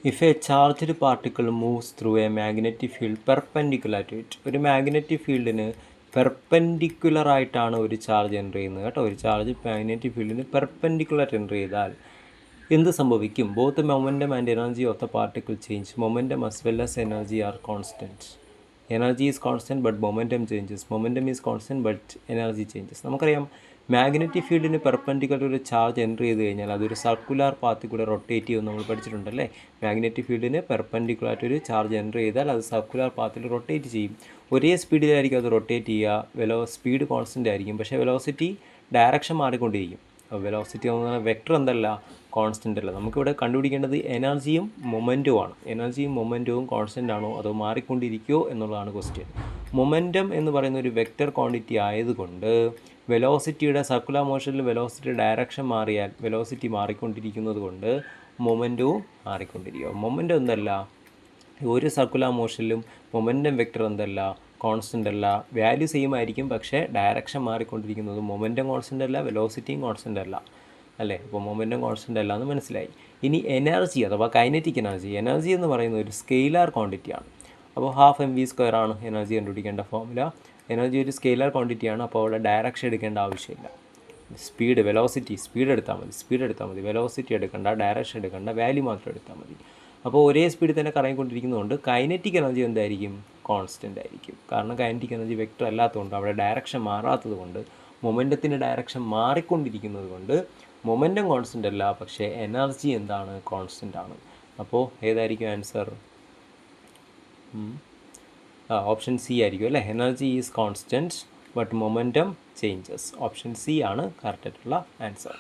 If a charged particle moves through a magnetic field perpendicular to it, ഒരു magnetic ഫീൽഡിന് perpendicular ആയിട്ടാണ് ഒരു charge enter ചെയ്യുന്നത് കേട്ടോ. ഒരു ചാർജ് മാഗ്നറ്റിക് ഫീൽഡിന് പെർപെൻഡിക്കുലർ എൻ്റർ ചെയ്താൽ എന്ത് സംഭവിക്കും? Both momentum and energy of the particle change. Momentum as well as energy are constant. Energy is constant but momentum changes. Momentum is constant but energy changes. നമുക്കറിയാം magnetic ഫീൽഡിന് perpendicular ഒരു charge enter ചെയ്ത് കഴിഞ്ഞാൽ അതൊരു circular പാത്തിൽ കൂടെ rotate ചെയ്യുമെന്ന് നമ്മൾ പഠിച്ചിട്ടുണ്ടല്ലേ. Magnetic ഫീൽഡിന് പെർപെൻഡിക്കുലറായിട്ടൊരു ചാർജ് എൻ്റർ ചെയ്താൽ അത് സർക്കുലർ പാത്തിൽ റൊട്ടേറ്റ് ചെയ്യും. ഒരേ സ്പീഡിലായിരിക്കും അത് റൊട്ടേറ്റ് ചെയ്യുക. സ്പീഡ് കോൺസ്റ്റൻ്റ് ആയിരിക്കും, പക്ഷേ വെലോസിറ്റി ഡയറക്ഷൻ മാറിക്കൊണ്ടിരിക്കും. വെലോസിറ്റി എന്ന് പറഞ്ഞാൽ വെക്ടർ എന്തല്ല, കോൺസ്റ്റൻ്റ് അല്ല. നമുക്കിവിടെ കണ്ടുപിടിക്കേണ്ടത് എനർജിയും മൊമെൻറ്റുമാണ്. എനർജിയും മൊമെൻറ്റവും കോൺസ്റ്റൻ്റ് ആണോ അതോ മാറിക്കൊണ്ടിരിക്കുമോ എന്നുള്ളതാണ് ക്വസ്റ്റ്യൻ. മൊമെൻറ്റം എന്ന് പറയുന്ന ഒരു വെക്റ്റർ ക്വാണ്ടിറ്റി ആയതുകൊണ്ട് വെലോസിറ്റിയുടെ സർക്കുലർ മോഷനിൽ വെലോസിറ്റി ഡയറക്ഷൻ മാറിയാൽ വെലോസിറ്റി മാറിക്കൊണ്ടിരിക്കുന്നത് കൊണ്ട് മൊമെൻറ്റവും മാറിക്കൊണ്ടിരിക്കുക. മൊമെൻറ്റം എന്തല്ല, ഒരു സർക്കുലർ മോഷനിലും മൊമെൻറ്റം വെക്റ്റർ എന്തല്ല, കോൺസ്റ്റൻ്റ് അല്ല. വാല്യൂ സെയിം ആയിരിക്കും, പക്ഷേ ഡയറക്ഷൻ മാറിക്കൊണ്ടിരിക്കുന്നത്. മൊമെൻറ്റം കോൺസ്റ്റൻ്റ് അല്ല, വെലോസിറ്റിയും കോൺസ്റ്റൻ്റ് അല്ല അല്ലേ. അപ്പോൾ മൊമെൻറ്റം കോൺസ്റ്റൻ്റ് അല്ല എന്ന് മനസ്സിലായി. ഇനി എനർജി അഥവാ കൈനറ്റിക് എനർജി. എനർജി എന്ന് പറയുന്നത് ഒരു സ്കെയിലാർ ക്വാണ്ടിറ്റിയാണ്. അപ്പോൾ ഹാഫ് mv² ആണ് എനർജി കണ്ടുപിടിക്കേണ്ട ഫോർമുല. എനർജി ഒരു സ്കെയിലാർ ക്വാണ്ടിറ്റിയാണ്, അപ്പോൾ അവിടെ ഡയറക്ഷൻ എടുക്കേണ്ട ആവശ്യമില്ല. സ്പീഡ്, വെലോസിറ്റി, സ്പീഡ് എടുത്താൽ മതി. വെലോസിറ്റി എടുക്കേണ്ട, ഡയറക്ഷൻ എടുക്കേണ്ട, വാല്യൂ മാത്രം എടുത്താൽ മതി. അപ്പോൾ ഒരേ സ്പീഡിൽ തന്നെ കറങ്ങിക്കൊണ്ടിരിക്കുന്നതുകൊണ്ട് കൈനറ്റിക് എനർജി എന്തായിരിക്കും? കോൺസ്റ്റൻ്റ് ആയിരിക്കും. കാരണം കൈനറ്റിക് എനർജി വെക്റ്റർ അല്ലാത്തതുകൊണ്ട്, അവിടെ ഡയറക്ഷൻ മാറാത്തത് കൊണ്ട്, മൊമെൻറ്റത്തിൻ്റെ ഡയറക്ഷൻ മാറിക്കൊണ്ടിരിക്കുന്നത് കൊണ്ട് മൊമെൻറ്റം കോൺസ്റ്റൻ്റ് അല്ല, പക്ഷേ എനർജി എന്താണ്? കോൺസ്റ്റൻ്റ് ആണ്. അപ്പോൾ ഏതായിരിക്കും ആൻസർ? ഓപ്ഷൻ സി ആയിരിക്കും അല്ലേ. Energy is constant but momentum changes. Option C ആണ് കറക്റ്റായിട്ടുള്ള ആൻസർ.